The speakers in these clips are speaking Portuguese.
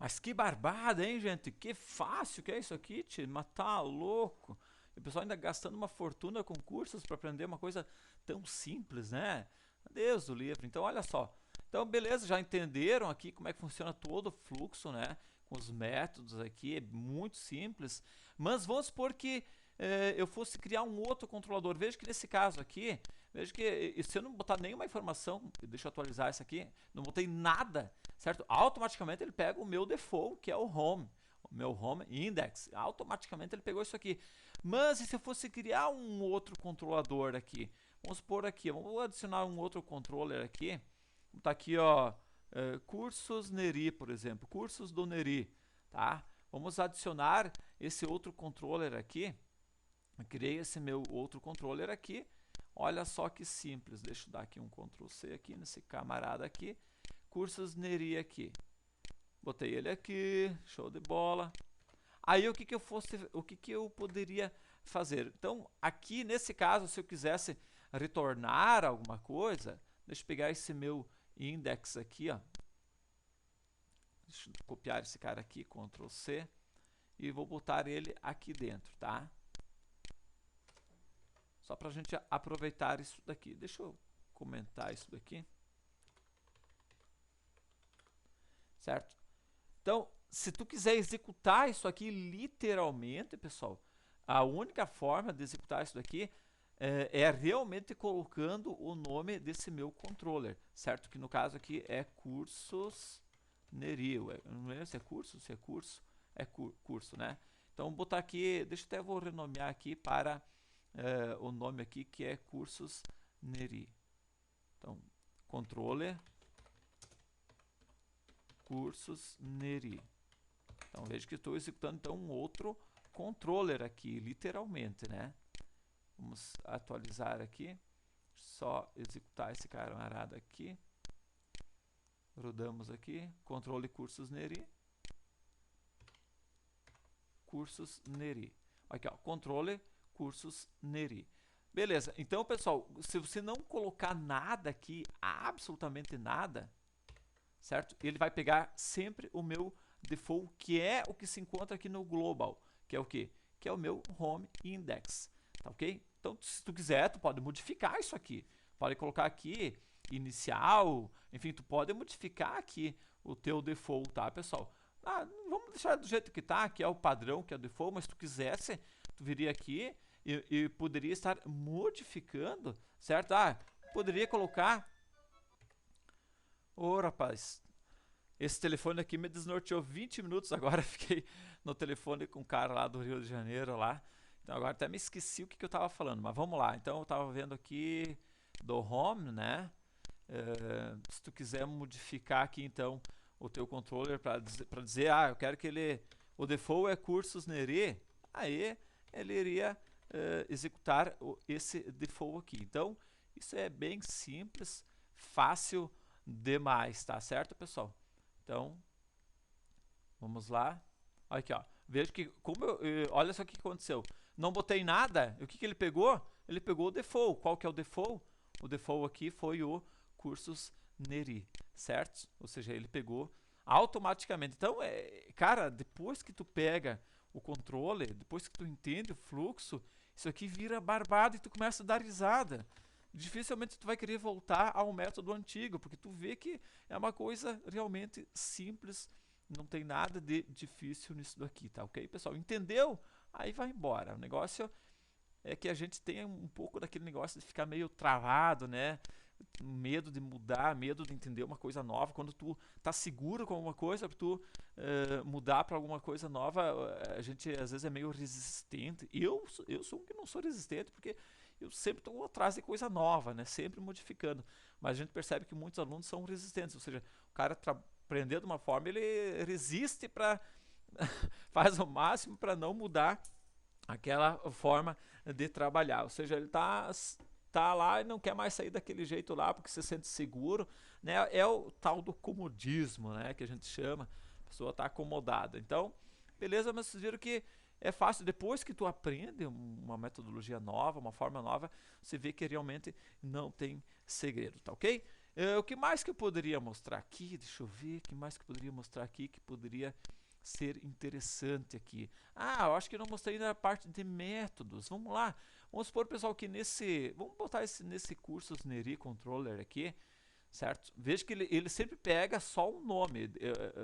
Mas que barbada, hein, gente? Que fácil que é isso aqui, tio. Mas tá louco. E o pessoal ainda gastando uma fortuna com cursos para aprender uma coisa tão simples, né? Deus do livro. Então, olha só. Então, beleza, já entenderam aqui como é que funciona todo o fluxo, né? Com os métodos aqui, é muito simples. Mas vamos supor que eu fosse criar um outro controlador. Veja que nesse caso aqui, veja que se eu não botar nenhuma informação, deixa eu atualizar isso aqui, não botei nada, certo? Automaticamente ele pega o meu default, que é o home, o meu home index. Automaticamente ele pegou isso aqui. Mas e se eu fosse criar um outro controlador aqui? Vamos supor aqui, vamos adicionar um outro controller aqui. Tá aqui, ó, cursos Neri, por exemplo, cursos do Neri, tá? Vamos adicionar esse outro controller aqui. Eu criei esse meu outro controller aqui. Olha só que simples. Deixa eu dar aqui um Ctrl C aqui nesse camarada aqui. Cursos Neri aqui. Botei ele aqui, show de bola. Aí o que eu poderia fazer? Então, aqui nesse caso, se eu quisesse retornar alguma coisa, deixa eu pegar esse meu index aqui, ó. Deixa eu copiar esse cara aqui, Ctrl C, e vou botar ele aqui dentro, tá? Só para a gente aproveitar isso daqui. Deixa eu comentar isso daqui. Certo? Então, se tu quiser executar isso aqui literalmente, pessoal, a única forma de executar isso daqui é realmente colocando o nome desse meu controller, certo? Que no caso aqui é cursos Neri. Não lembro se é curso, é curso, né? Então, vou botar aqui, deixa eu até vou renomear aqui para o nome aqui que é cursos Neri. Então, controller cursos Neri. Então veja que estou executando então um outro controller aqui, literalmente, né? Vamos atualizar aqui. Só executar esse camarada aqui. Rodamos aqui. Controle cursos Neri. Cursos Neri. Aqui, ó. Controle cursos Neri. Beleza. Então, pessoal, se você não colocar nada aqui, absolutamente nada, certo? Ele vai pegar sempre o meu default, que é o que se encontra aqui no global, que é o quê? Que é o meu home index, tá ok? Então, se tu quiser, tu pode modificar isso aqui. Pode colocar aqui inicial, enfim, tu pode modificar aqui o teu default, tá, pessoal? Vamos deixar do jeito que tá, que é o padrão, que é o default, mas se tu quisesse, tu viria aqui e poderia estar modificando, certo? Poderia colocar. Ô, rapaz, esse telefone aqui me desnorteou 20 minutos agora. Fiquei no telefone com um cara lá do Rio de Janeiro lá. Então agora até me esqueci o que eu estava falando, mas vamos lá. Então eu estava vendo aqui do Home, né? Se tu quiser modificar aqui então o teu controller para dizer, eu quero que o default é cursos Neri, aí ele iria executar esse default aqui. Então isso é bem simples, fácil demais, tá certo, pessoal? Então, vamos lá. Aqui, ó. Veja que, olha só o que aconteceu. Não botei nada. O que ele pegou? Ele pegou o default. Qual que é o default? O default aqui foi o cursos Neri, certo? Ou seja, ele pegou automaticamente. Então, cara, depois que tu pega o controle, depois que tu entende o fluxo, isso aqui vira barbado e tu começa a dar risada. Dificilmente tu vai querer voltar ao método antigo, porque tu vê que é uma coisa realmente simples, não tem nada de difícil nisso daqui, tá ok, pessoal? Entendeu? Aí vai embora. O negócio é que a gente tem um pouco daquele negócio de ficar meio travado, né? Medo de mudar, medo de entender uma coisa nova. Quando tu tá seguro com alguma coisa, para tu mudar para alguma coisa nova, a gente às vezes é meio resistente. Eu sou um que não sou resistente, porque eu sempre estou atrás de coisa nova, né? Sempre modificando. Mas a gente percebe que muitos alunos são resistentes, ou seja, o cara aprender de uma forma, ele resiste para faz o máximo para não mudar aquela forma de trabalhar. Ou seja, ele tá lá e não quer mais sair daquele jeito lá porque se sente seguro, né? É o tal do comodismo, né, que a gente chama. A pessoa está acomodada. Então, beleza, mas vocês viram que é fácil. Depois que tu aprende uma metodologia nova, uma forma nova, você vê que realmente não tem segredo, tá ok? O que mais que eu poderia mostrar aqui? Deixa eu ver, o que mais que eu poderia mostrar aqui que poderia ser interessante aqui. Eu acho que eu não mostrei ainda a parte de métodos. Vamos lá. Vamos supor, pessoal, que vamos botar nesse curso NERI Controller aqui, certo? Veja que ele sempre pega só um nome,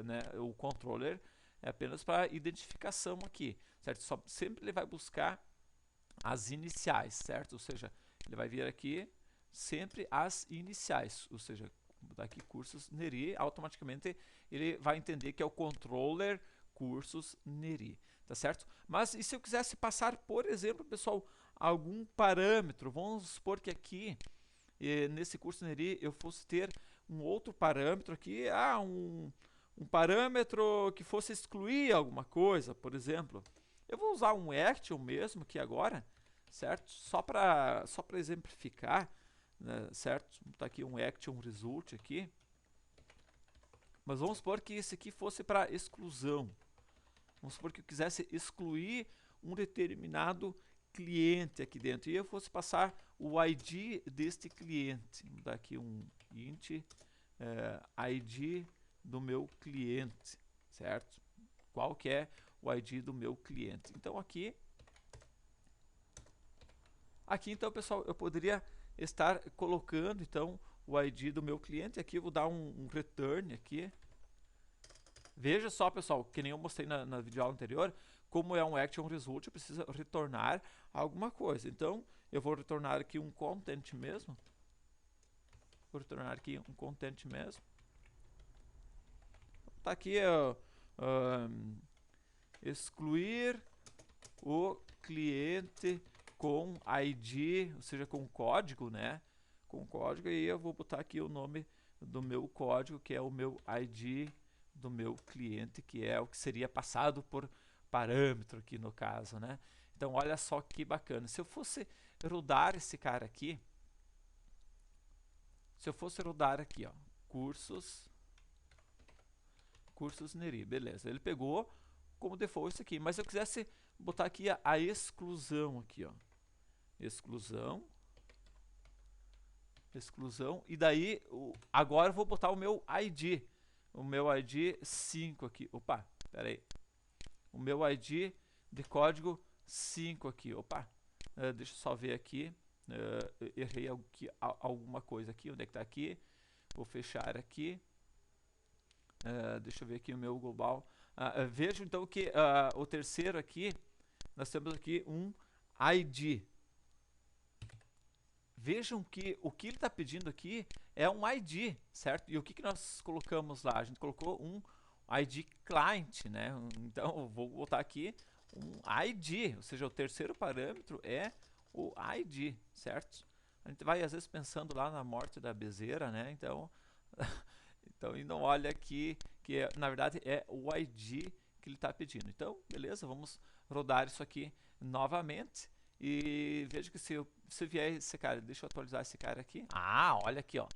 né? O controller é apenas para identificação aqui, certo? Sempre ele vai buscar as iniciais, certo? Ou seja, ele vai vir aqui sempre as iniciais, ou seja, vou botar aqui cursos NERI, automaticamente ele vai entender que é o controller cursos NERI, tá certo? Mas e se eu quisesse passar, por exemplo, pessoal, algum parâmetro? Vamos supor que aqui, nesse curso NERI, eu fosse ter um outro parâmetro aqui, um parâmetro que fosse excluir alguma coisa, por exemplo. Eu vou usar um action mesmo aqui agora, certo? Só para exemplificar, né, certo? Vou botar aqui um action result aqui. Mas vamos supor que esse aqui fosse para exclusão. Vamos supor que eu quisesse excluir um determinado cliente aqui dentro e eu fosse passar o ID deste cliente. Vou dar aqui um int ID do meu cliente, certo? Qual que é o ID do meu cliente? Então aqui então, pessoal, eu poderia estar colocando então o ID do meu cliente. Aqui eu vou dar um return aqui. Veja só, pessoal, que nem eu mostrei na videoaula anterior, como é um action result, eu preciso retornar alguma coisa. Então, eu vou retornar aqui um content mesmo. Vou retornar aqui um content mesmo. Tá aqui, excluir o cliente com ID, ou seja, com código, né? Com código, e eu vou botar aqui o nome do meu código, que é o meu ID do meu cliente, que é o que seria passado por parâmetro aqui no caso, né? Então, olha só que bacana. Se eu fosse rodar esse cara aqui, ó, cursos NERI, beleza. Ele pegou como default isso aqui, mas se eu quisesse botar aqui a exclusão aqui, ó. Exclusão, e daí agora eu vou botar o meu ID 5 aqui. Opa, pera aí. O meu ID de código 5 aqui. Opa, deixa eu só ver aqui. Errei alguma coisa aqui. Onde é que tá aqui? Vou fechar aqui. Deixa eu ver aqui o meu global. Vejo então que o terceiro aqui, nós temos aqui um ID. Vejam que o que ele está pedindo aqui é um ID, certo? E o que nós colocamos lá? A gente colocou um ID client, né? Então, eu vou botar aqui um ID, ou seja, o terceiro parâmetro é o ID, certo? A gente vai, às vezes, pensando lá na morte da Bezeira, né? Então, e não olha aqui, que na verdade é o ID que ele está pedindo. Então, beleza, vamos rodar isso aqui novamente. E veja que se vier esse cara, deixa eu atualizar esse cara aqui. Olha aqui, ó.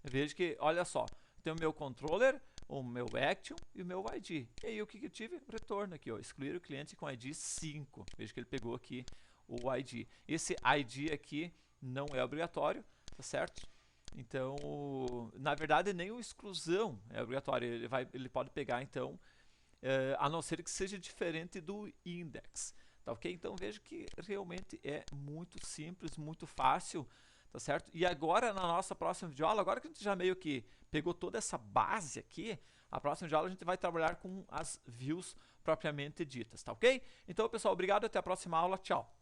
Veja que, olha só, tem o meu controller, o meu action e o meu ID. E aí o que eu tive? Retorno aqui, ó. Excluir o cliente com ID 5. Veja que ele pegou aqui o ID. Esse ID aqui não é obrigatório, tá certo? Então, na verdade, nem o exclusão é obrigatório. Ele pode pegar, então, a não ser que seja diferente do index. Tá ok? Então veja que realmente é muito simples, muito fácil, tá certo? E agora na nossa próxima videoaula, agora que a gente já meio que pegou toda essa base aqui, a próxima videoaula a gente vai trabalhar com as views propriamente ditas, tá ok? Então pessoal, obrigado, até a próxima aula, tchau!